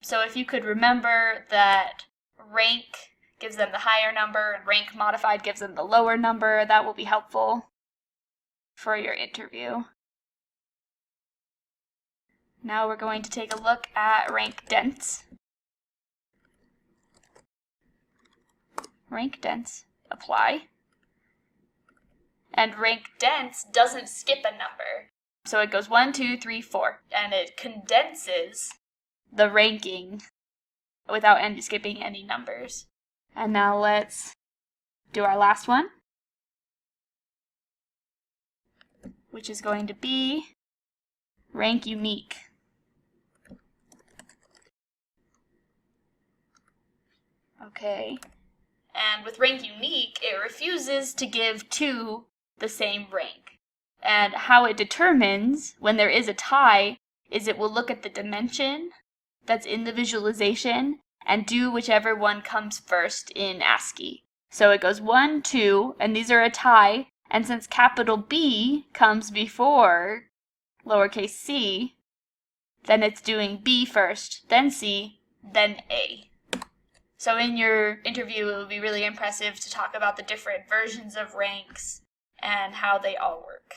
So if you could remember that rank gives them the higher number and rank modified gives them the lower number, that will be helpful for your interview. Now we're going to take a look at rank dense. Rank dense, apply. And rank dense doesn't skip a number. So it goes 1, 2, 3, 4, and it condenses the ranking without skipping any numbers. And now let's do our last one, which is going to be rank unique. Okay. And with rank unique, it refuses to give two the same rank. And how it determines when there is a tie is it will look at the dimension that's in the visualization and do whichever one comes first in ASCII. So it goes 1, 2, and these are a tie, and since capital B comes before lowercase c, then it's doing B first, then C, then A. So in your interview, it would be really impressive to talk about the different versions of ranks and how they all work.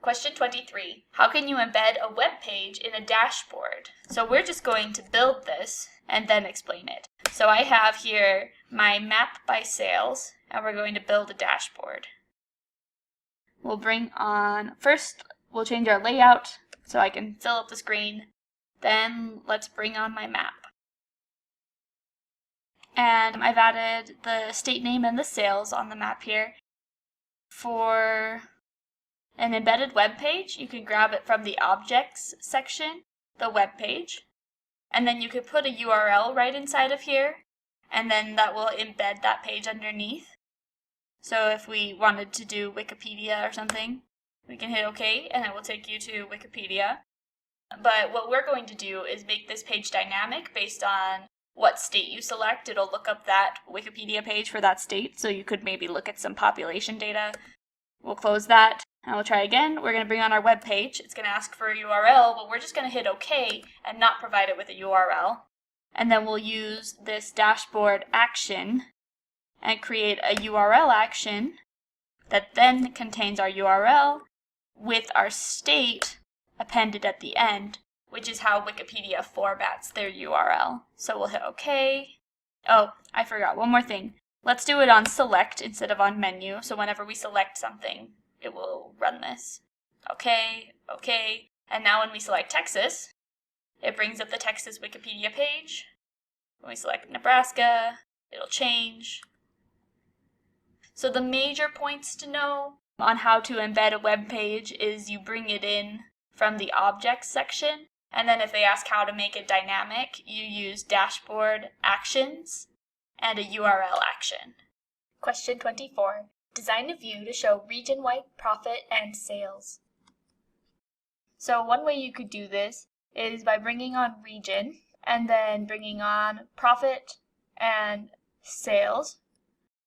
Question 23. How can you embed a web page in a dashboard? So we're just going to build this and then explain it. So I have here my map by sales, and we're going to build a dashboard. We'll bring on, first we'll change our layout so I can fill up the screen. Then let's bring on my map. And I've added the state name and the sales on the map here. For an embedded web page, you can grab it from the objects section, the web page, and then you could put a URL right inside of here, and then that will embed that page underneath. So if we wanted to do Wikipedia or something, we can hit OK, and it will take you to Wikipedia. But what we're going to do is make this page dynamic based on what state you select. It'll look up that Wikipedia page for that state, so you could maybe look at some population data. We'll close that, and we'll try again. We're going to bring on our web page. It's going to ask for a URL, but we're just going to hit OK and not provide it with a URL. And then we'll use this dashboard action and create a URL action that then contains our URL with our state appended at the end, which is how Wikipedia formats their URL. So we'll hit OK. Oh, I forgot one more thing. Let's do it on select instead of on menu, so whenever we select something, it will run this. OK, OK, and now when we select Texas, it brings up the Texas Wikipedia page. When we select Nebraska, it'll change. So the major points to know on how to embed a web page is you bring it in from the objects section, and then if they ask how to make it dynamic, you use dashboard actions and a URL action. Question 24. Design a view to show region-wide profit and sales. So one way you could do this is by bringing on region and then bringing on profit and sales.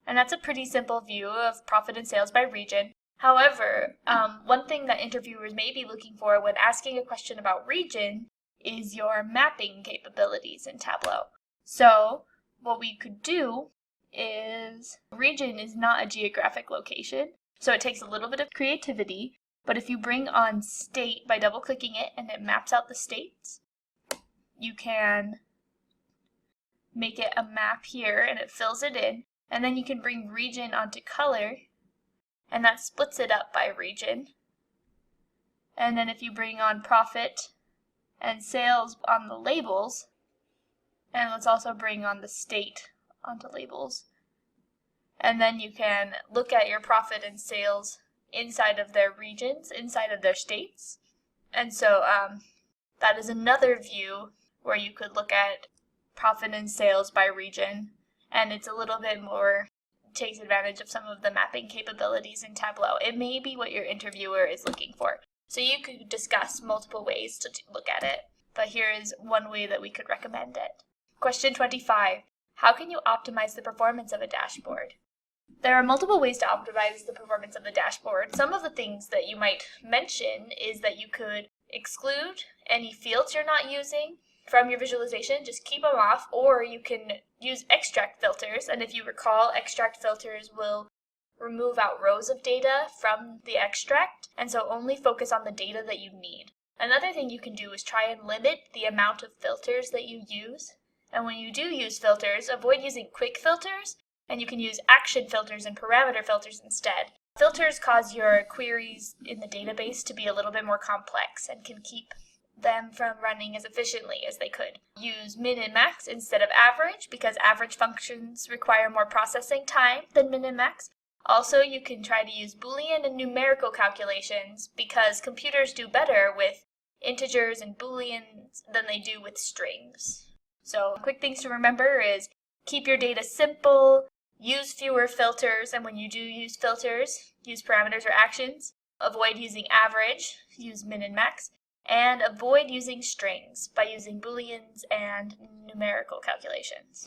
And that's a pretty simple view of profit and sales by region. However, one thing that interviewers may be looking for when asking a question about region is your mapping capabilities in Tableau. So what we could do is, region is not a geographic location, so it takes a little bit of creativity, but if you bring on state by double-clicking it and it maps out the states, you can make it a map here and it fills it in, and then you can bring region onto color, and that splits it up by region. And then if you bring on profit and sales on the labels, and let's also bring on the state onto labels. And then you can look at your profit and sales inside of their regions, inside of their states. And so that is another view where you could look at profit and sales by region. And it's a little bit more, takes advantage of some of the mapping capabilities in Tableau. It may be what your interviewer is looking for. So you could discuss multiple ways to look at it. But here is one way that we could recommend it. Question 25. How can you optimize the performance of a dashboard? There are multiple ways to optimize the performance of the dashboard. Some of the things that you might mention is that you could exclude any fields you're not using from your visualization, just keep them off, or you can use extract filters, and if you recall, extract filters will remove out rows of data from the extract, and so only focus on the data that you need. Another thing you can do is try and limit the amount of filters that you use, and when you do use filters, avoid using quick filters, and you can use action filters and parameter filters instead. Filters cause your queries in the database to be a little bit more complex and can keep them from running as efficiently as they could. Use min and max instead of average because average functions require more processing time than min and max. Also, you can try to use Boolean and numerical calculations because computers do better with integers and Booleans than they do with strings. So quick things to remember is keep your data simple, use fewer filters, and when you do use filters, use parameters or actions. Avoid using average, use min and max, and avoid using strings by using Booleans and numerical calculations.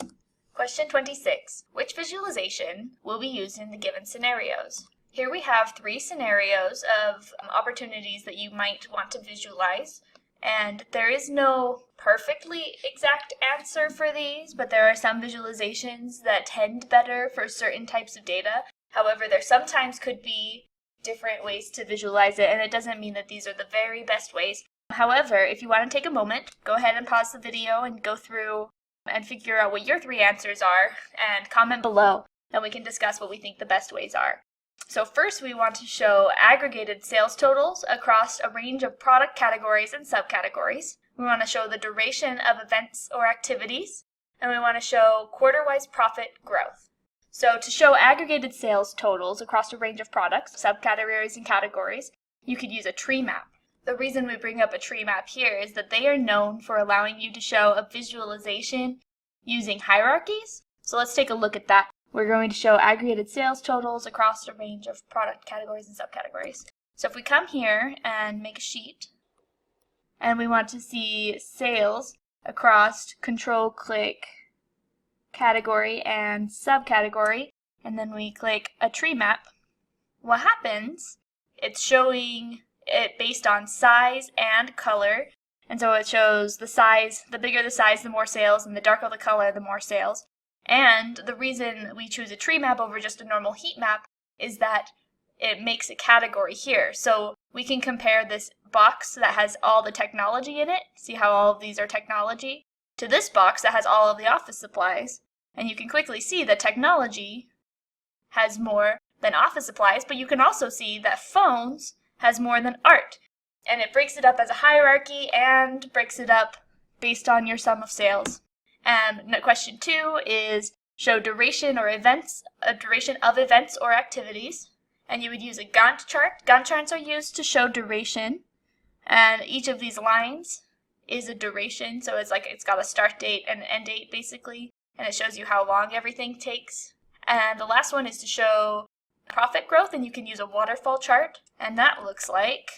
Question 26. Which visualization will be used in the given scenarios? Here we have 3 scenarios of opportunities that you might want to visualize, and there is no perfectly exact answer for these, but there are some visualizations that tend better for certain types of data. However, there sometimes could be different ways to visualize it, and it doesn't mean that these are the very best ways. However, if you want to take a moment, go ahead and pause the video and go through and figure out what your 3 answers are and comment below, and we can discuss what we think the best ways are. So first we want to show aggregated sales totals across a range of product categories and subcategories. We want to show the duration of events or activities, and we want to show quarter-wise profit growth. So to show aggregated sales totals across a range of products, subcategories, and categories, you could use a tree map. The reason we bring up a tree map here is that they are known for allowing you to show a visualization using hierarchies. So let's take a look at that. We're going to show aggregated sales totals across a range of product categories and subcategories. So if we come here and make a sheet, and we want to see sales across control-click category and subcategory, and then we click a tree map, what happens, it's showing it based on size and color. And so it shows the size, the bigger the size, the more sales, and the darker the color, the more sales. And the reason we choose a tree map over just a normal heat map is that it makes a category here. So we can compare this box that has all the technology in it, see how all of these are technology, to this box that has all of the office supplies. And you can quickly see that technology has more than office supplies, but you can also see that phones has more than art. And it breaks it up as a hierarchy and breaks it up based on your sum of sales. And question 2 is show duration or events, a duration of events or activities. And you would use a Gantt chart. Gantt charts are used to show duration. And each of these lines is a duration. So it's got a start date and an end date basically. And it shows you how long everything takes. And the last one is to show profit growth. And you can use a waterfall chart. And that looks like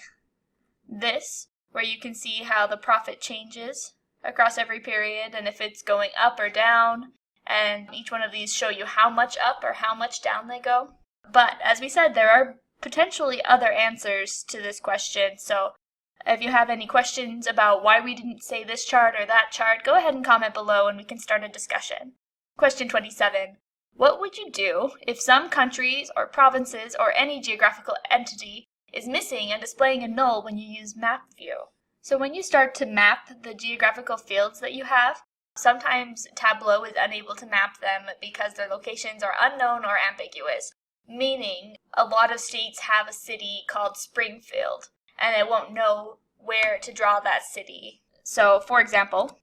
this, where you can see how the profit changes across every period and if it's going up or down, and each one of these show you how much up or how much down they go. But as we said, there are potentially other answers to this question, so if you have any questions about why we didn't say this chart or that chart, go ahead and comment below and we can start a discussion. Question 27. What would you do if some countries or provinces or any geographical entity is missing and displaying a null when you use map view? So when you start to map the geographical fields that you have, sometimes Tableau is unable to map them because their locations are unknown or ambiguous, meaning a lot of states have a city called Springfield, and it won't know where to draw that city. So for example,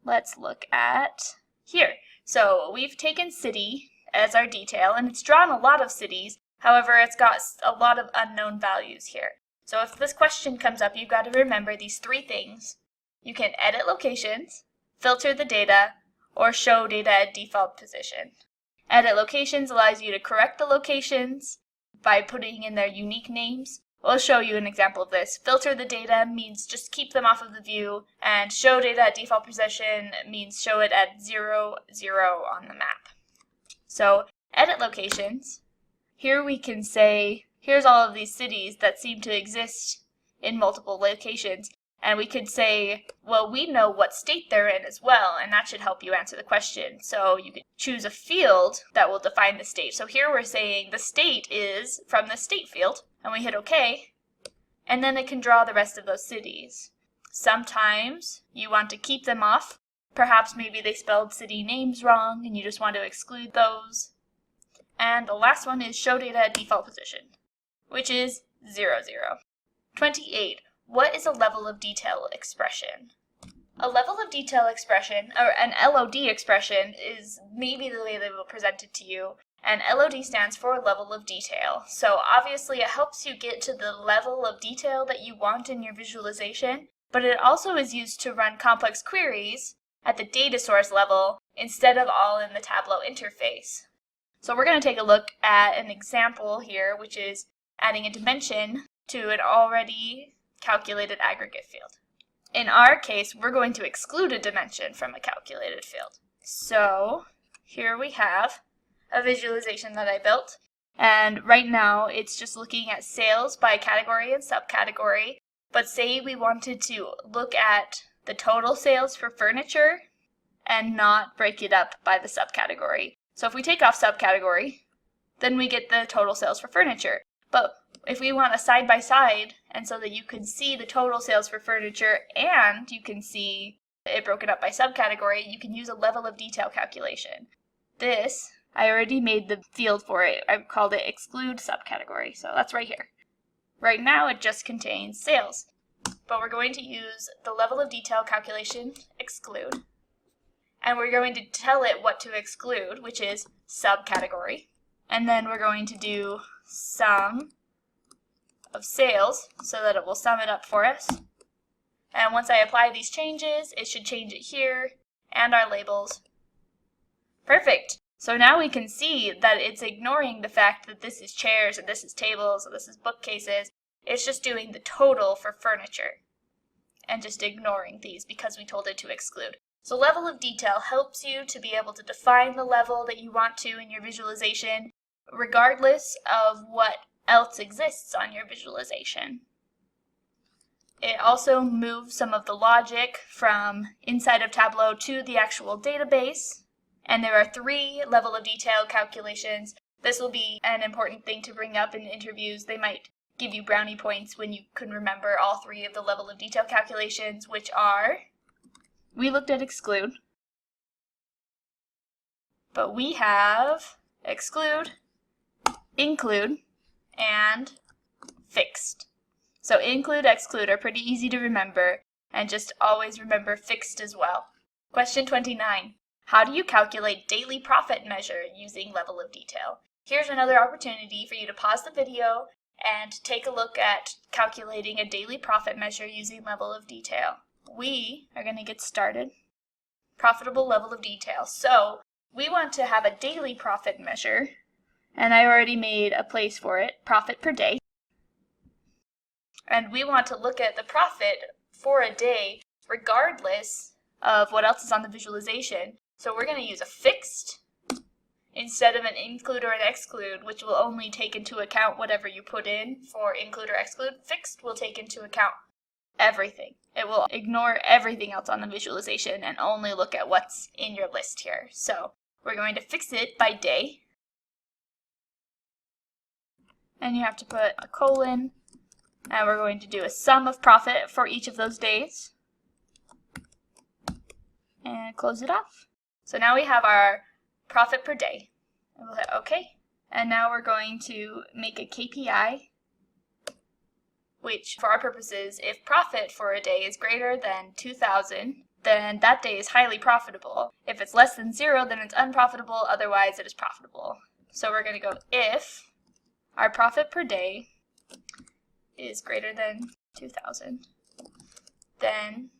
let's look at here. So we've taken city as our detail, and it's drawn a lot of cities. However, it's got a lot of unknown values here. So if this question comes up, you've got to remember these 3 things. You can edit locations, filter the data, or show data at default position. Edit locations allows you to correct the locations by putting in their unique names. We'll show you an example of this. Filter the data means just keep them off of the view, and show data at default position means show it at 0, 0 on the map. So edit locations. Here we can say, here's all of these cities that seem to exist in multiple locations. And we could say, well, we know what state they're in as well, and that should help you answer the question. So you could choose a field that will define the state. So here we're saying the state is from the state field, and we hit OK, and then it can draw the rest of those cities. Sometimes you want to keep them off. Perhaps maybe they spelled city names wrong, and you just want to exclude those. And the last one is show data at default position. which is 0, 0. 28. What is a level of detail expression? A level of detail expression, or an LOD expression, is maybe the way they will present it to you. And LOD stands for level of detail. So obviously it helps you get to the level of detail that you want in your visualization, but it also is used to run complex queries at the data source level instead of all in the Tableau interface. So we're going to take a look at an example here, which is adding a dimension to an already calculated aggregate field. In our case, we're going to exclude a dimension from a calculated field. So here we have a visualization that I built, and right now it's just looking at sales by category and subcategory, but say we wanted to look at the total sales for furniture and not break it up by the subcategory. So if we take off subcategory, then we get the total sales for furniture. But if we want a side by side, and so that you can see the total sales for furniture and you can see it broken up by subcategory, you can use a level of detail calculation. This, I already made the field for it. I've called it exclude subcategory, so that's right here. Right now it just contains sales, but we're going to use the level of detail calculation exclude, and we're going to tell it what to exclude, which is subcategory, and then we're going to do sum of sales so that it will sum it up for us. And once I apply these changes, it should change it here and our labels. Perfect. So now we can see that it's ignoring the fact that this is chairs and this is tables and this is bookcases. It's just doing the total for furniture and just ignoring these because we told it to exclude. So level of detail helps you to be able to define the level that you want to in your visualization, regardless of what else exists on your visualization. It also moves some of the logic from inside of Tableau to the actual database. And there are 3 level of detail calculations. This will be an important thing to bring up in interviews. They might give you brownie points when you can remember all 3 of the level of detail calculations, which are, we looked at exclude, but we have exclude, include, and fixed. So include, exclude are pretty easy to remember, and just always remember fixed as well. Question 29. How do you calculate daily profit measure using level of detail? Here's another opportunity for you to pause the video and take a look at calculating a daily profit measure using level of detail. We are going to get started. Profitable level of detail. So we want to have a daily profit measure, and I already made a place for it, profit per day. And we want to look at the profit for a day regardless of what else is on the visualization. So we're going to use a fixed instead of an include or an exclude, which will only take into account whatever you put in for include or exclude. Fixed will take into account everything. It will ignore everything else on the visualization and only look at what's in your list here. So we're going to fix it by day. And you have to put a colon, and we're going to do a sum of profit for each of those days. And close it off. So now we have our profit per day. And we'll hit OK. And now we're going to make a KPI, which for our purposes, if profit for a day is greater than 2,000, then that day is highly profitable. If it's less than 0, then it's unprofitable, otherwise it is profitable. So we're going to go if our profit per day is greater than 2,000, then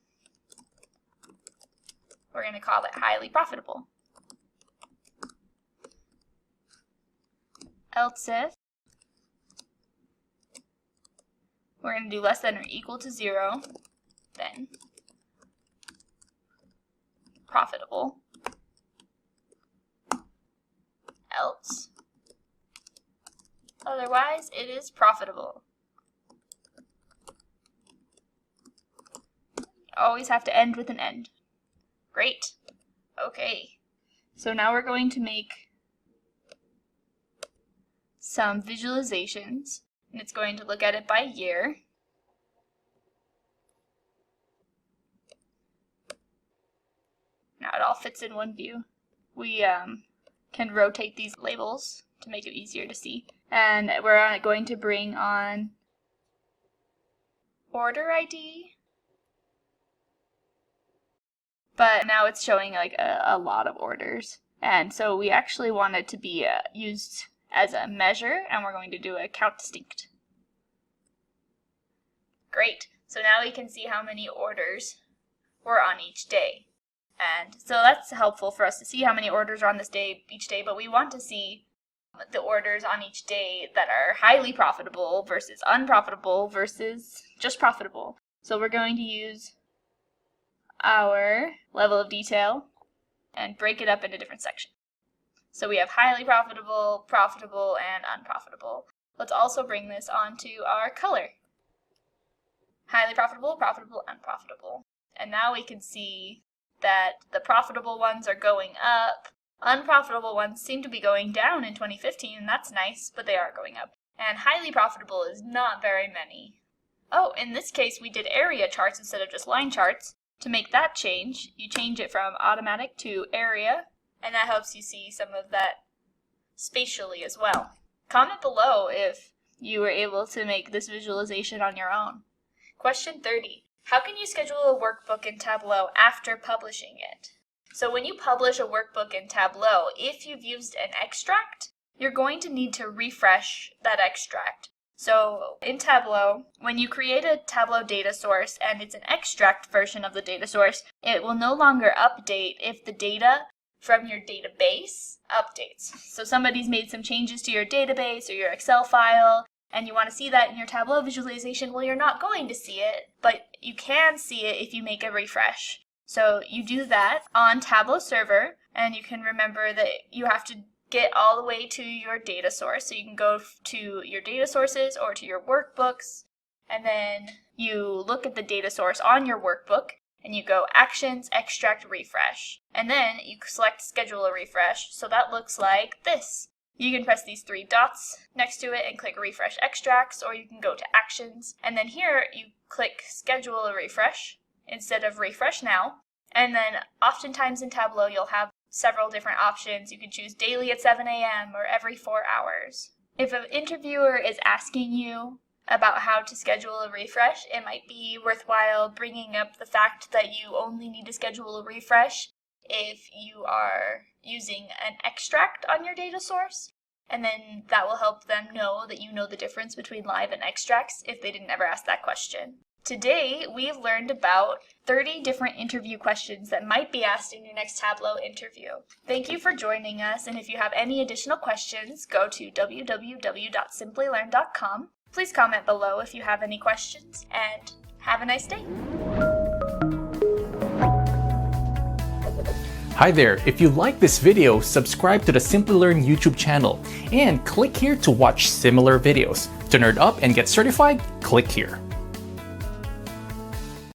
we're going to call it highly profitable. Else if we're going to do less than or equal to 0, then profitable. Else, otherwise it is profitable. You always have to end with an end. Great. Okay. So now we're going to make some visualizations, and it's going to look at it by year. Now it all fits in one view. We can rotate these labels to make it easier to see. And we're going to bring on order ID. But now it's showing like a lot of orders. And so we actually want it to be used as a measure, and we're going to do a count distinct. Great. So now we can see how many orders were on each day. And so that's helpful for us to see how many orders are on this day each day, but we want to see the orders on each day that are highly profitable versus unprofitable versus just profitable. So we're going to use our level of detail and break it up into different sections. So we have highly profitable, profitable, and unprofitable. Let's also bring this onto our color. Highly profitable, profitable, unprofitable. And now we can see that the profitable ones are going up. Unprofitable ones seem to be going down in 2015, and that's nice, but they are going up. And highly profitable is not very many. Oh, in this case we did area charts instead of just line charts. To make that change, you change it from automatic to area, and that helps you see some of that spatially as well. Comment below if you were able to make this visualization on your own. Question 30. How can you schedule a workbook in Tableau after publishing it? So when you publish a workbook in Tableau, if you've used an extract, you're going to need to refresh that extract. So in Tableau, when you create a Tableau data source and it's an extract version of the data source, it will no longer update if the data from your database updates. So somebody's made some changes to your database or your Excel file, and you want to see that in your Tableau visualization. Well, you're not going to see it, but you can see it if you make a refresh. So you do that on Tableau server, and you can remember that you have to get all the way to your data source. So you can go to your data sources or to your workbooks, and then you look at the data source on your workbook, and you go Actions, Extract, Refresh. And then you select Schedule a Refresh, so that looks like this. You can press these three dots next to it and click Refresh Extracts, or you can go to Actions, and then here you click Schedule a Refresh instead of Refresh Now. And then oftentimes in Tableau you'll have several different options. You can choose daily at 7 a.m. or every 4 hours. If an interviewer is asking you about how to schedule a refresh, it might be worthwhile bringing up the fact that you only need to schedule a refresh if you are using an extract on your data source, and then that will help them know that you know the difference between live and extracts if they didn't ever ask that question. Today, we've learned about 30 different interview questions that might be asked in your next Tableau interview. Thank you for joining us, and if you have any additional questions, go to www.simplylearn.com. Please comment below if you have any questions, and have a nice day. Hi there, if you like this video, subscribe to the Simplilearn YouTube channel and click here to watch similar videos. To nerd up and get certified, click here.